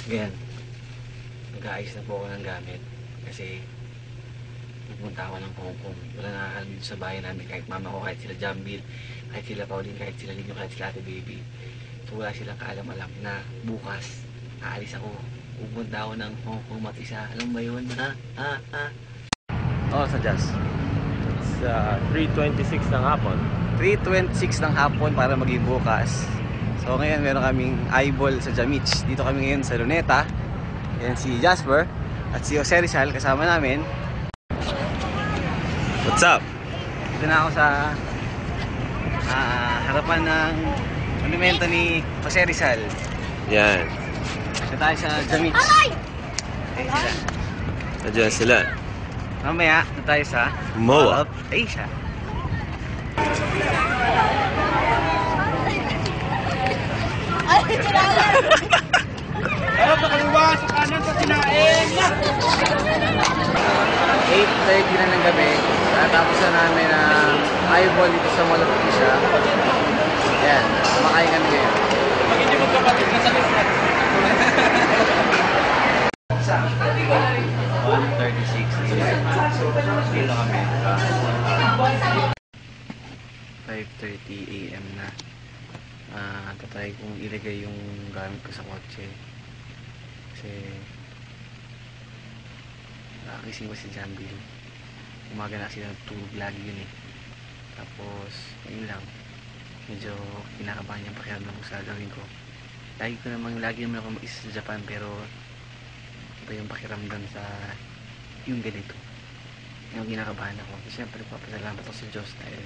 Ganyan. Nag-aayos na po ako ng gamit. Kasi pupunta ako ng Hong Kong. Wala nakakalam dito sa bahay namin. Kahit mama ko, kahit sila Jambil, kahit sila Pauline, kahit sila Lino, kahit sila Ate Baby. So wala silang kaalam-alam na bukas aalis ako. Pupunta ako ng Hong Kong mag-isa. Alam ba yun? Ha? Ha? Ha? Oo, sa Jazz. Sa 3:26 ng hapon. 3:26 ng hapon para maging bukas. So ngayon meron kaming eyeball sa Jamich. Dito kami ngayon sa Luneta. Yan si Jasper at si Jose Rizal kasama namin. What's up? Dito na ako sa harapan ng monumento ni Jose Rizal. Yan. Dito tayo sa Jamich. Ayun sila. Nandiyan sila. Mamaya dito tayo sa Mall of Asia. Harap na kaliwa sa kanan sa sinain. 8:30 na ng gabi. Natapos na namin ang eyeball dito sa Mall of Asia. Yan, kumakain kami ngayon. Pag hindi magkapatid na sa lisat. 1:36 dito kami. 5:30 AM na. Tatry kong ilagay yung gamit ko sa kotse. Kasi nakakising ko si Jambil. Umaga na sila natulog lagi yun eh. Tapos yun lang, medyo kinakabahan yung pakiramdam ko sa gawin ko. Lagi naman ako mag-isa sa Japan, pero iba yung pakiramdam sa yung ganito. Yung kinakabahan ako. Kasi syempre papasalamat ako sa Diyos dahil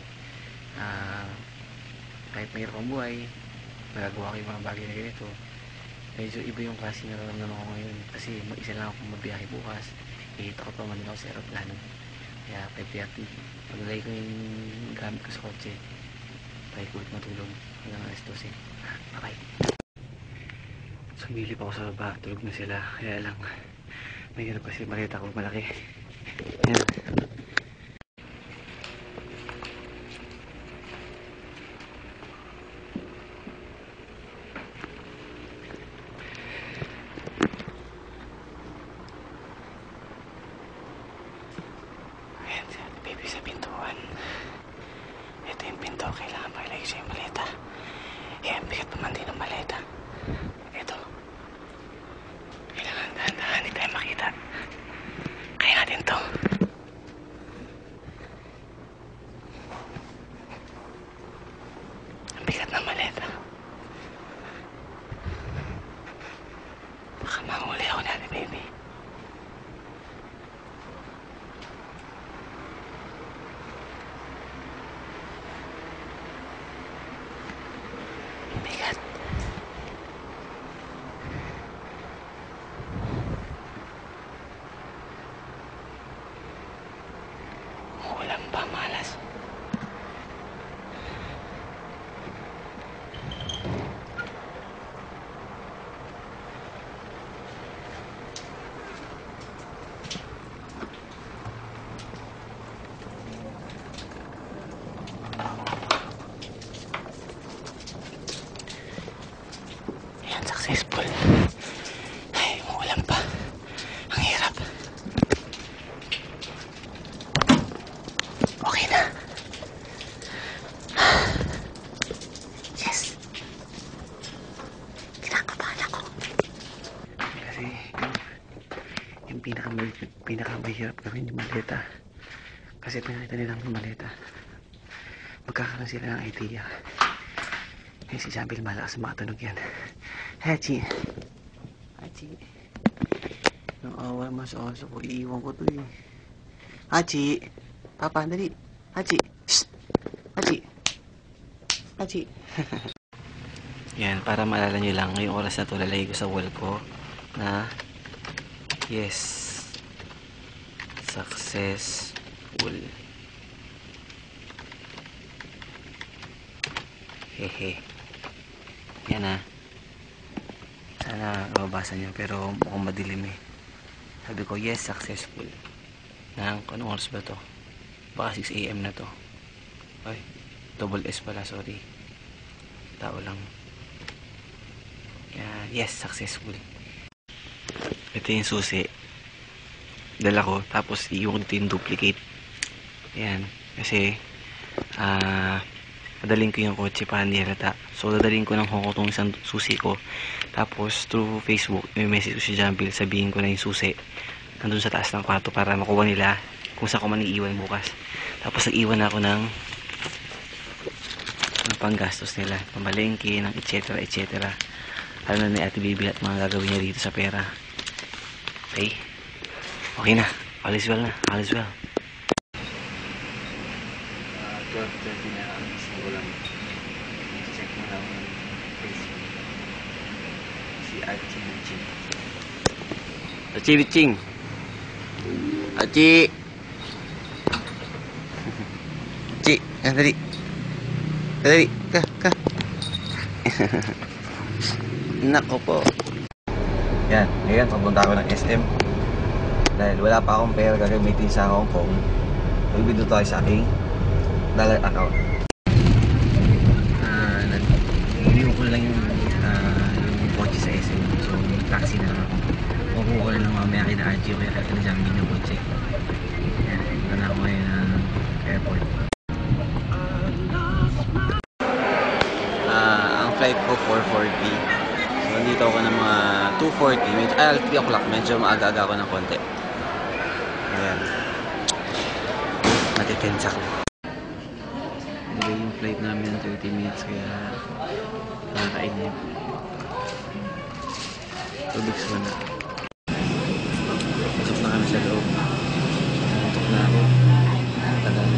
kahit mahirap ang buhay, magagawa ko yung mga bagay na ganito. Medyo iba yung klase na nararamdaman ko ngayon. Kasi mag-isa lang ako mabiyahe bukas. Takot pa man ako sa aeroplano. Kaya 5:30, paglagay ko yung gamit ko sa kotse, try ko ulit matulog hanggang alas 12. Bye-bye. Sumili pa ako sa baba, tulog na sila. Kaya lang, mahirap kasi malita ko malaki. Ayan. Baby sa pintuan. Ito yung pinto. Kailangan pakilagay siya yung maleta. Ang bigat pa man din ng maleta. Ito. Kailangan dahan-dahan. Hindi tayo makita. Kaya natin to. Ang bigat ng maleta. Baka mahuli ako na, baby. Bigat. Ulan pa, malas. Successful. Ay, umuulan pa. Ang hirap. Okay na. Yes. Kinakabahan ako. Kasi yung pinakamahirap gawin yung maleta. Kasi pinakita nilang yung maleta. Magkakaroon sila ng idea. Si Jambil malakas makatunog yan. Hachi. Hachi. Nang awa mas aso ko. Iiwan ko to eh. Hachi. Papa, dali. Hachi. Shh. Hachi. Hachi. Yan, para maalala nyo lang, ngayong oras na to, lalagay ko sa wall ko na yes. Successful. Hehe. Yan na. Sana mababasa nyo, pero mukhang madilim eh. Sabi ko, yes, successful. Nang, anong oras ba to? Baka 6 AM na to. Ay, double S pala, sorry. Tao lang. Kaya, yes, successful. Ito yung susi. Dala ko. Tapos iiwan ko dito yung duplicate. Ayan. Kasi, madaling ko yung kotse para hindi halata. So, dadaling ko ng Hong Kong itong isang susi ko. Tapos, through Facebook, may message ko si Jambil. Sabihin ko na yung susi. Nandun sa taas ng kwarto para makuha nila kung saan ko man iiwan bukas. Tapos, nag-iwan ako ng panggastos nila. Pamalengke, ng etc. etc. Alam na ni Ate Bibi at mga gagawin niya dito sa pera. Okay? Okay na. All is well na. All is well. 12:30 na ang isang ko lang. Check mo lang yung Facebook. Si Archie Biching. Archie Biching! Archie! Archie! Dali! Dali! Ka! Nako po! Yan. Ngayon, papunta ako ng SM. Dahil wala pa akong pera gagamitin sa Hong Kong. Magbibigay tayo sa aking dollar account. Nag-iwan ko lang yung kotse sa SM. So, yung taxi na makukuha ko lang mamaya kay na Archie o kaya kaya na Jamie yung kotse. Yan. Wala ako ngayon ng airport. Ang flight ko 4:40. So, nandito ako ng mga 2:40. 3 o'clock. Medyo maaga-aga ako ng konti. Ayan. Matitensa ko. Nagay yung flight namin ng 30 minutes kaya nakakainip. Tubigs mo na. Pasok na kami sa loob. Nantok na ako. Tagal.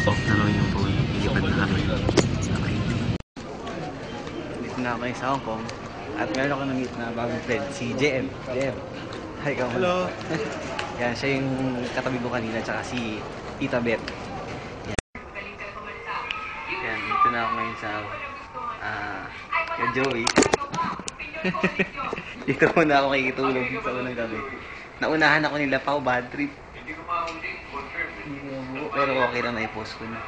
Off na lang yung phone. Ilipad na kami. Okay. Dito na ako ngayon sa Hong Kong. At meron ako na-meet na bagong friend, si JM. JM. Hi, ka. Hello. Yan, siya yung katabi ko kanina, tsaka si Tita Beth. Yan, dito na ako ngayon sa kay Joey. Dito muna ako kikitulog sa unang gabi. Naunahan ako nila Pao, bad trip. Pero okay na, na-post ko na.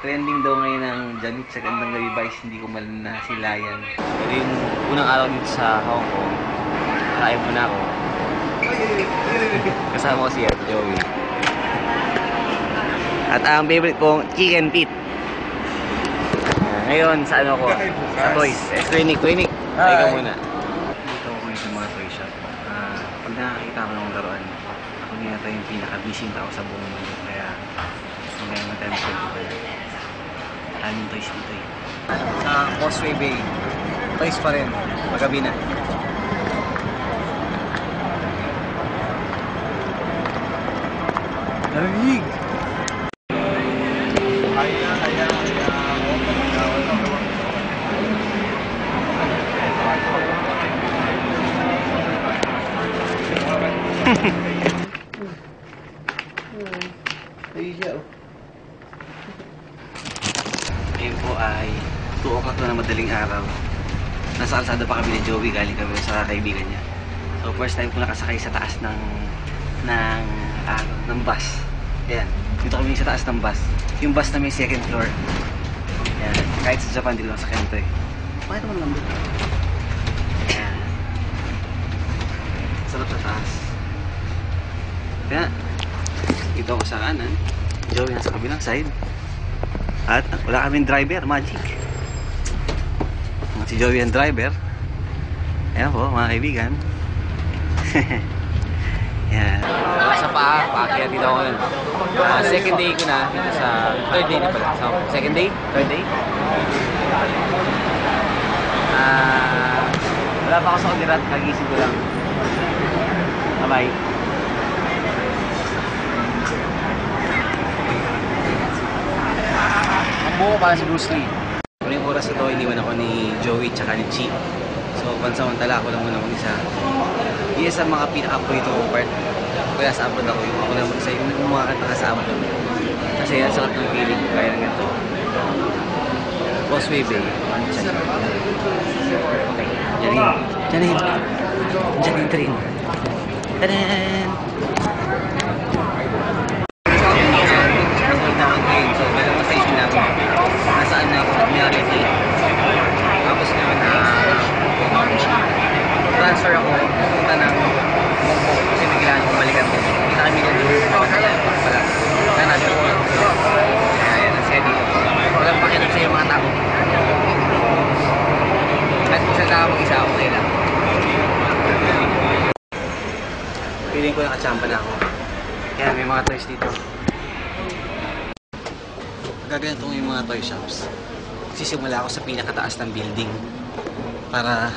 Trending daw ngayon ng Jamit sa Gandang Gabi Vice, hindi ko man nasilayan. Pero yung unang araw dito sa Hong Kong, nakain muna ako. Kasama ko si Joey. At ang favorite kong chicken feet. Ngayon, sa ano ko? Sa toys. Twinik. Ay ka muna. Dito ako ngayon sa mga toy shop. Pag nakakita ko ng laruan, ako niyata yung pinaka-busy tao sa buong mundo. Kaya, mamaya mag-time ko pa yan. Daming toys dito eh. Sa Causeway Bay, toys pa rin. Magabi na. Lamig! Ngayon po ay 2 o'clock na madaling araw. Nasa kalsada pa kami ni Joey, galing kami sa kaibigan niya. So first time ko nakasakay sa taas ng bus. Ayan, dito kami sa taas ng bus. Yung bus na may second floor. Ayan, kahit sa Japan dito lang sa kanto eh. Bakit naman lambot? Ayan. Sarap sa taas. Kaya, dito ako sa kanan. Joey nasa kabilang side. At wala kaming driver, magic. Si Joey ang driver. Ayan po, mga kaibigan. Yan. Sa paakyat dito ako ngayon. Second day ko na dito sa... Third day na pala. So, second day? Third day? Wala pa ako sa Ulirat. Kagising ko lang. Bye-bye. Ang buo ko para si Bruce Lee. Kuning oras ito, iniwan ako ni Joey tsaka ni Chi. So, pansamantala ako lang muna mag-isa. Isa sa mga pinaka-purito kong part. Kaya sa abroad ako, yung ako lang mag-isa, yung mga kanta sa abroad. Kasi ang sarap ng feeling, kaya ng ganito. Causeway Bay. Okay, Janine. Janine Trin. Tadan! So, meron sa station namin. Nasaan na ako? Tapos na ko nakachamba na ako. Yan, may mga toys dito. Gaganitong yung mga toy shops. Sisimula ako sa pinakataas ng building para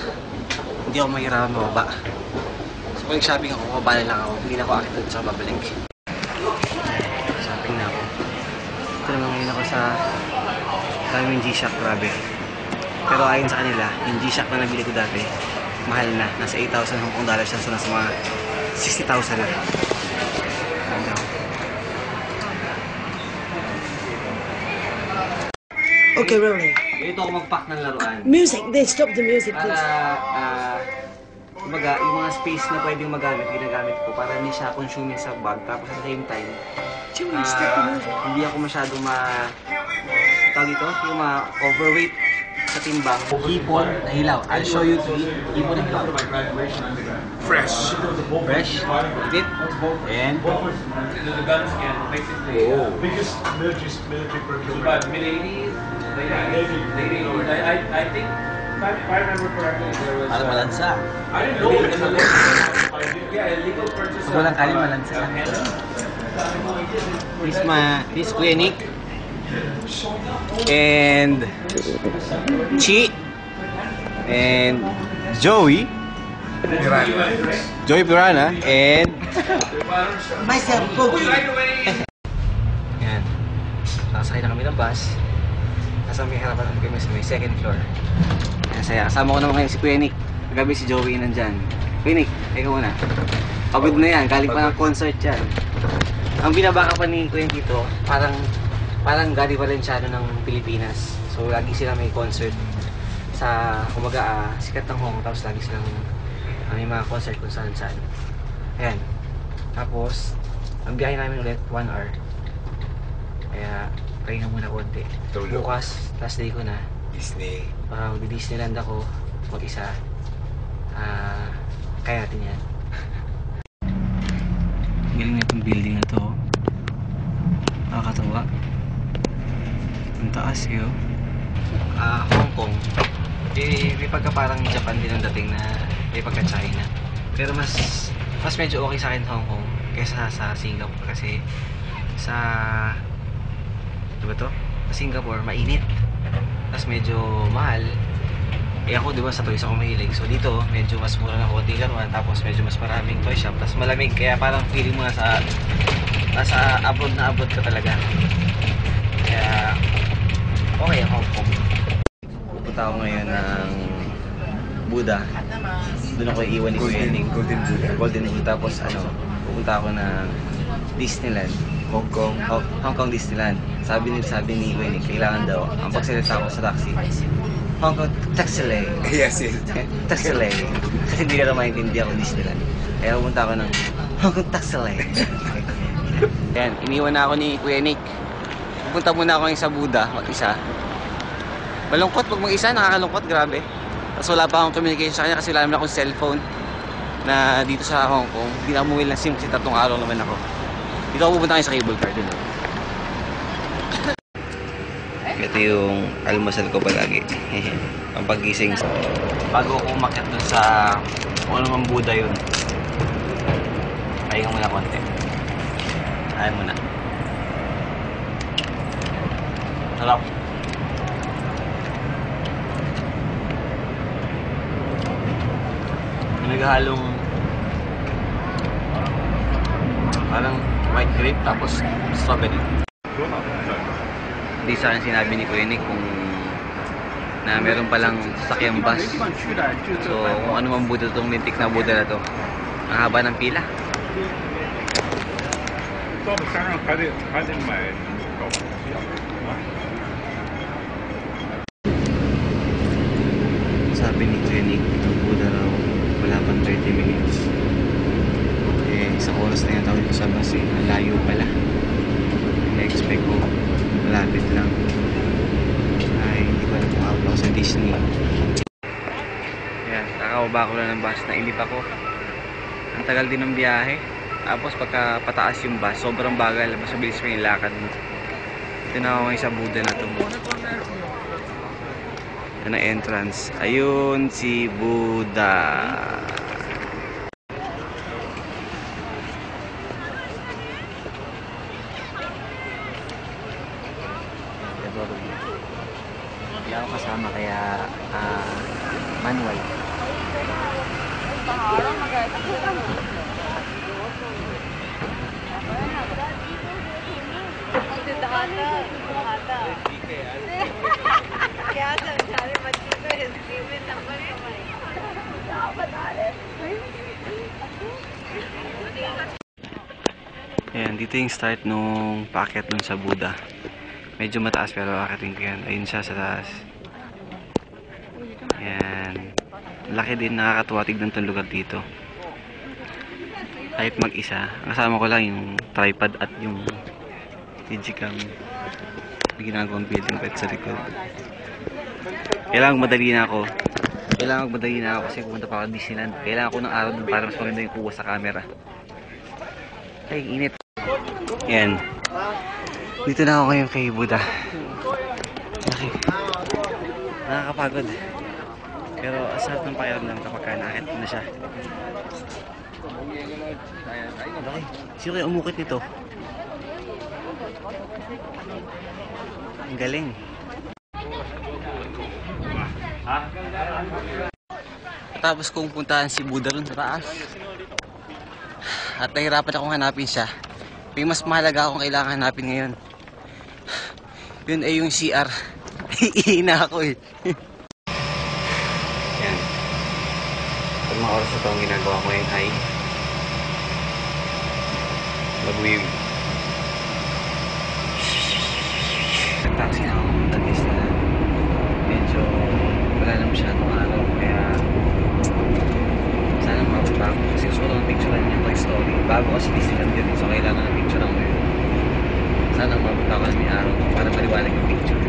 hindi ako mahirapan mababa. So kung shopping ako, mababa lang ako. Hindi na ako akit at saka babalik. Shopping na ako. Ito naman ngayon ako sa daming G-Shock, grabe. Pero ayon sa kanila, yung G-Shock na nabili ko dati, mahal na. Nasa 8,000 Hong Kong dollars na. So nasa mga 60,000 na. Okay, rolling. Ito ako mag-pack ng laruan. Music, then stop the music, Para, please. kumbaga, yung mga space na pwedeng magamit, ginagamit ko para hindi siya consuming sa bag. Tapos at the same time, Joey, stop the music. hindi ako masyadong tawag ito, yung overweight sa timbang. Hipon na hilaw. I'll show you to hipon na hilaw. Fresh. Fresh. It. And The gun scan, basically. oh. Biggest military per kilogram. But mid-80s, late 80s, I think, if I remember correctly, there was... Para malansa. I didn't know it was illegal. Yeah, illegal purchase Pag walang kanin, malansa. This Kuya Nick. And Chi. And Joey. Joey Pirana. And Myself, Poki. yan. Nakasakay na kami ng bus. Nasa may harapan kami sa may second floor. Kaya saya. Kasama ko naman ngayon si Kuya Nick. Kagabi si Joey nandyan. Kuya Nick, ikaw muna. Pagod na yan. Galing pa ng concert yan. Ang binabaka pa ni Kuya Nick dito, parang Gary Valenciano ng Pilipinas. So lagi sila may concert sa, kumbaga, sikat ng Hong Kong. Tapos lagi silang may mga concert kung saan saan. Ayan. Tapos, ang biyahe namin ulit, 1 hour. Kaya, pahinga muna konti. Bukas, last day ko na. Disney. Mag-Disneyland ako, mag-isa. Kaya natin yan. Galing na itong building na to. Nakakatawa. Ang taas yun. Hong Kong. May pagka parang Japan din ang dating na may pagka China. Pero mas medyo okay sa akin Hong Kong kaysa sa Singapore kasi sa diba to? Sa Singapore mainit. Tapos medyo mahal. Ako diba sa toys ako mahilig. So dito medyo mas mura na konti laruan tapos medyo mas maraming toy shop tapos malamig kaya parang feeling mo nasa abroad na abroad ka talaga. Kaya okay Hong Kong. Pupunta ako ngayon ng Buddha. Doon ako iiwan ni Kuya Nick. Golden Buddha. Tapos pupunta ako ng Disneyland. Hong Kong Disneyland. Sabi ni Kuya Nick, kailangan daw ang pagsalita ko sa taxi. Hong Kong Taxilay. Yes. Taxilay. Kasi hindi na maintindihan ako Disneyland. Kaya pupunta ako ng Hong Kong Taxilay. Ayan, iniwan na ako ni Kuya Nick. Pupunta muna ako sa Buddha, mag-isa. Malungkot pag mag-isa, nakakalungkot, grabe. Tapos wala pa akong communication sa kanya kasi wala naman akong cellphone na dito sa Hong Kong. Hindi na umuwi ng SIM kasi 3 araw naman ako. Dito ako pupunta kayo sa cable car dun. Ito yung almusal ko palagi. Ang paggising. Bago ako umakyat dun sa kung ano mang Buddha yun. Pahinga muna konti. Ayaw muna. Sarap. Naghalong parang white grape tapos strawberry. Hindi sa akin sinabi ni Kuya Nick kung na meron palang sasakyang bus. So kung ano mang Buddha itong lintik na Buddha na to. Ang haba ng pila. Sabi ni Kuya Nick, ang Buddha raw wala pang 30 minutes. Eh, isang oras na yung tawag ko sa bus eh. Layo pala. Na-expect ko malapit lang. Ay, hindi ko alam kung out ako sa Disney. Ayan, kakababa ko lang ng bus. Nainip ako. Ang tagal din ng biyahe. Tapos pagka pataas yung bus, sobrang bagal. Mas mabilis pa yung lakad mo. Ito na ako ngayon sa Buddha na ito. Ito na entrance. Ayun si Buddha. Kaya, manual. क्या समझा रहे बच्चों को हिस्ट्री में नंबर कमाए क्या बता रहे Ayan, dito yung start nung paakyat dun sa Buddha. Medyo mataas pero akitin ko yan. Ayun siya sa taas. Ayan. Laki din, nakakatuwa tignan tong lugar dito. Kahit mag-isa. Ang kasama ko lang yung tripod at yung digicam. May ginagawang building pet sa likod. Kailangan magmadali na ako. Kasi pumunta pa ako Disneyland. Kailangan ko ng araw dun para mas maganda yung kuha sa camera. Ay, init. Yan. Dito na ako ngayon kay Buddha. Laki. Nakakapagod. Pero asarap ng pakiramdam kapag nakakit na siya. Okay. Sino kayo umukit nito? Ang galing. Tapos kung puntahan si Buddha ron sa taas. At nahirapan akong hanapin siya. May mas mahalaga akong kailangan hanapin ngayon. Yun ay yung CR. Iina ako eh. Yan. Pag mga oras na ito ang ginagawa ko ngayon ay mag-wave. Nag-taxi na ako pumunta na medyo wala na masyadong araw. Kaya sana mabot pa ako. Kasi gusto ko lang picturean yung Toy Story. Bago kasi Disneyland yun. So kailangan na picture ako yun. Sana mabot pa ako ng araw para maliwanag yung picture.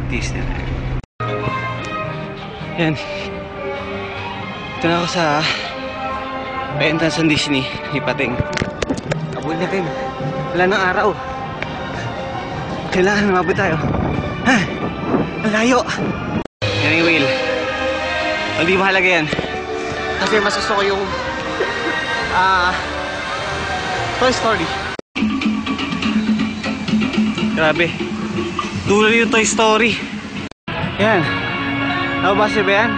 Disneyland. Yan. Ito na ako sa entrance ng Disney. Ipating. Abol na rin. Wala nang araw. Kailangan mabot tayo. Ha! Ang layo! Yan yung whale. Hindi mahalaga yan. Kasi mas gusto ko yung Toy Story. Grabe. Tuloy yung Toy Story. Yan. Nababasa ba yan?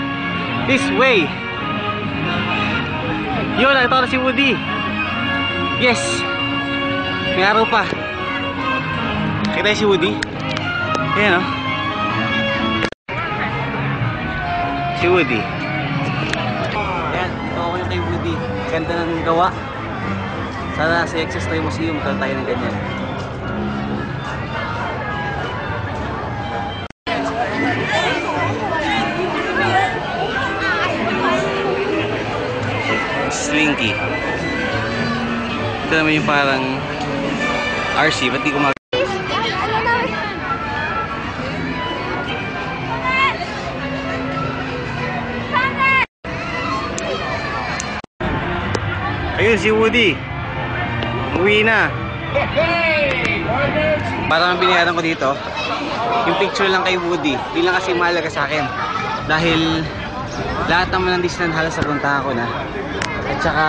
This way. Yun, nakita ko na si Woody. Yes. May araw pa. Kita si Woody. Ayan o. Si Woody. Ayan, ito ako yung kay Woody. Ganda ng gawa. Sana sa Excess Toy Museum magkaroon tayo ng ganyan. Slinky. Ito naman yung parang RC. Ba't di ko ayun si Woody. Uwi na. Parang ang binayaran ko dito, yung picture lang kay Woody. Hindi lang kasi mahalaga sa akin. Dahil lahat naman ng Disneyland halos napuntahan ko na. At saka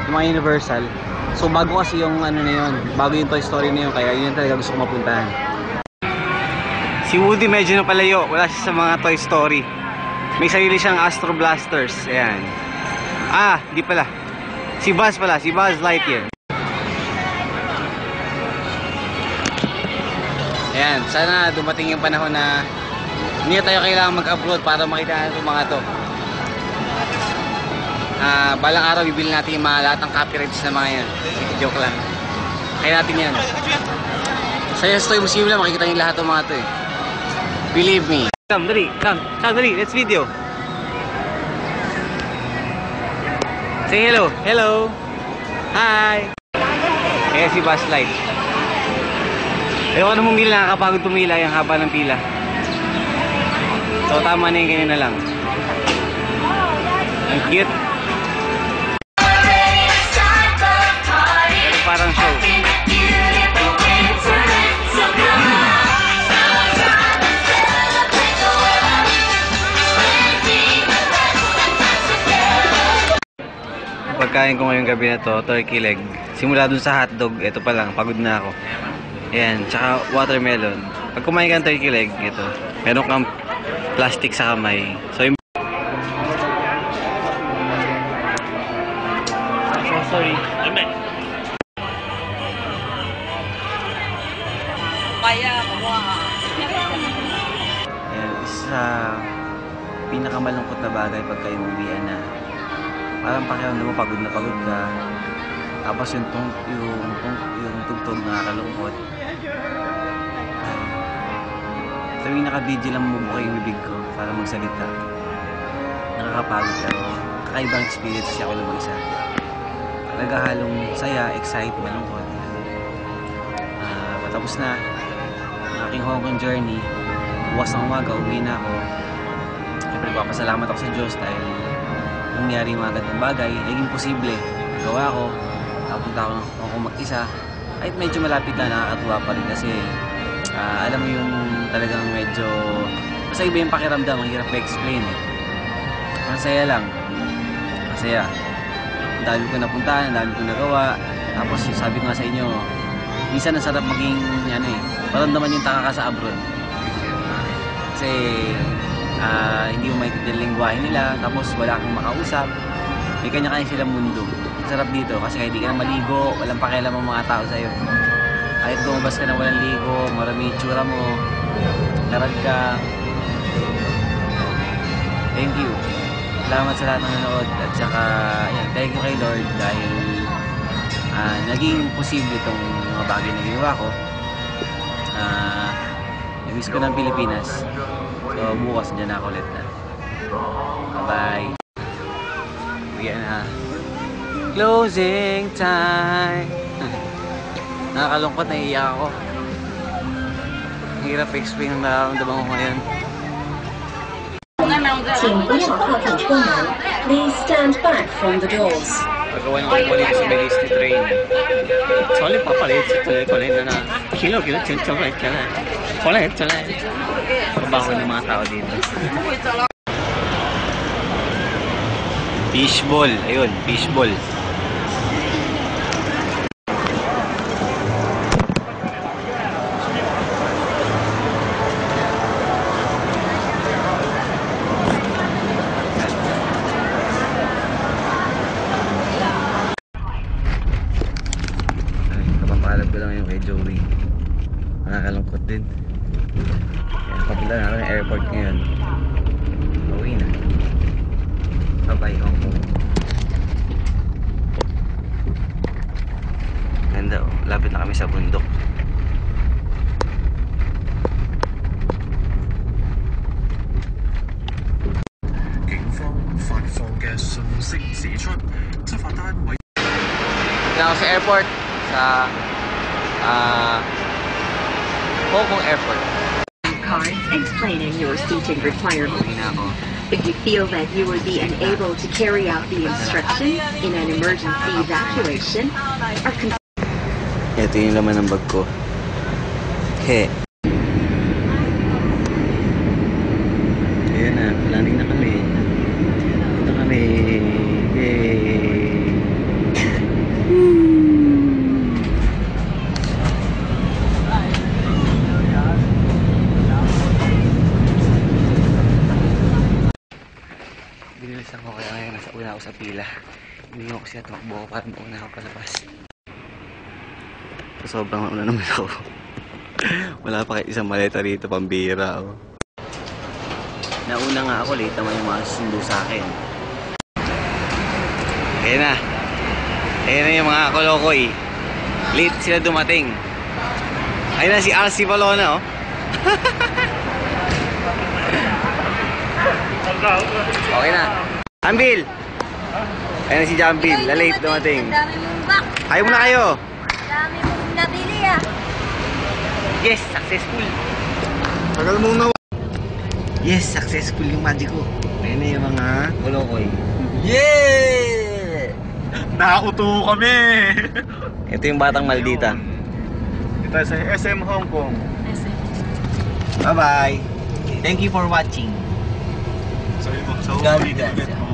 yung mga Universal. So bago kasi yung ano na yun, bago yung Toy Story na yun, kaya yun talaga gusto ko mapuntahan. Si Woody medyo napalayo, wala siya sa mga Toy Story. May sarili siyang Astro Blasters. Ayan. Di pala. Si Buzz pala, si Buzz Lightyear. Ayan, sana dumating yung panahon na hindi tayo kailangan mag-upload para makita natin itong mga to. Balang araw bibili natin yung mga lahat ng copyrights na mga yan. Joke lang. Kaya natin yan. Sa Toy Museum lang makikita yung lahat ng mga to eh. Believe me. Come, dali, let's video. Say hello. Hello. Hi. Kaya si Buzz Light. Ayoko na mumila, nakakapagod pumila yung haba ng pila. So tama na yung ganyan na lang. Ang cute. Pero parang show. pagkain ko ngayong gabi na to, turkey leg. Simula dun sa hotdog, ito pa lang, pagod na ako. Ayan, tsaka watermelon. Pag kumain ka ng turkey leg, ito, meron kang plastic sa kamay. So, sorry. Amen. Ayan, isa pinakamalungkot na bagay pagka umuwian na. Parang pakiramdam mo pagod na pagod ka. Tapos yung tugtog nakakalungkot. Tuwing naka-video lang bumubuka yung bibig ko para magsalita. Nakakapagod pero kakaibang experience siya ako lang mag-isa. Naghahalong saya, excite, malungkot. Patapos na ang aking Hong Kong journey. Bukas ng umaga, uwi na ako. Siyempre, papasalamat ako sa Diyos dahil nangyari yung mga ganitong bagay. Naging posible. Gawa ko. Napunta ako mag-isa. Kahit medyo malapit na, nakakatuwa pa rin kasi alam mo yung talagang medyo basta iba yung pakiramdam. Ang hirap i-explain eh. Masaya lang. Masaya. Ang dami ko napuntahan, ang dami ko nagawa. Tapos sabi ko nga sa inyo, minsan ang sarap maging paramdaman yung taka ka sa abroad. Kasi hindi mo maintindihan lingwahe nila, tapos wala kang makausap. May kanya-kanya silang mundo. Sarap dito kasi hindi ka na maligo, walang pakialam ang mga tao sa'yo. Kahit lumabas ka na walang ligo, marami yung tsura mo, larag ka. Thank you. Salamat sa lahat ng nanood at saka thank you kay Lord dahil naging posible itong mga bagay na ginawa ko. Namiss ko ng Pilipinas. So bukas dyan ako ulit na. Bye-bye. Uwian na. Closing time. Nakakalungkot, naiiyak ako. Hirap explain ang nararamdaman ko ngayon. Please stand back from the doors. Pagkawan ng kukulit sa Medisty train. Solid papalit sa kulit na na. Kilo, chocolate. Pabangon ng mga tao dito. Fishball. Ayun, fishball. Kapapaalam ko lang yung kay Joey. Nakakalungkot din. Papunta na ako ng airport ngayon. Pauwi na. Bye-bye, Hong Kong. Ganda oh. Lapit na kami sa bundok. Na ako sa airport. Sa Hong Kong Airport. Cards explaining your seating requirements. If you feel that you will be unable to carry out the instructions in an emergency evacuation, or Ito yung laman ng bag ko. He. Ayan na, landing na kami. Ito kami. Yay! Binilis ako kaya ngayon nasa una ako sa pila. Hindi ako siya tumakbo ako para mauna ako palabas. Sobrang mauna naman ako. Wala pa kayo isang maleta rito, pambira ako. Nauna nga ako, late naman yung mga susundo sa akin. Ayan na. Ayan na yung mga kolokoy. Late sila dumating. Ayan na si RC Balona oh. Okay na. Jambil! Ayan na si Jambil. Late dumating. Ang dami mong back. Ayaw mo na kayo. Ang dami mong nabili ah. Yes, successful. Tagal mong nawa. Yes, successful yung magic ko. Ayan na yung mga kolokoy. Yeah! Nakauto kami! Ito yung batang maldita. Dito sa SM Hong Kong. Bye-bye. Thank you for watching. Sabi mo, sa Gabi guys.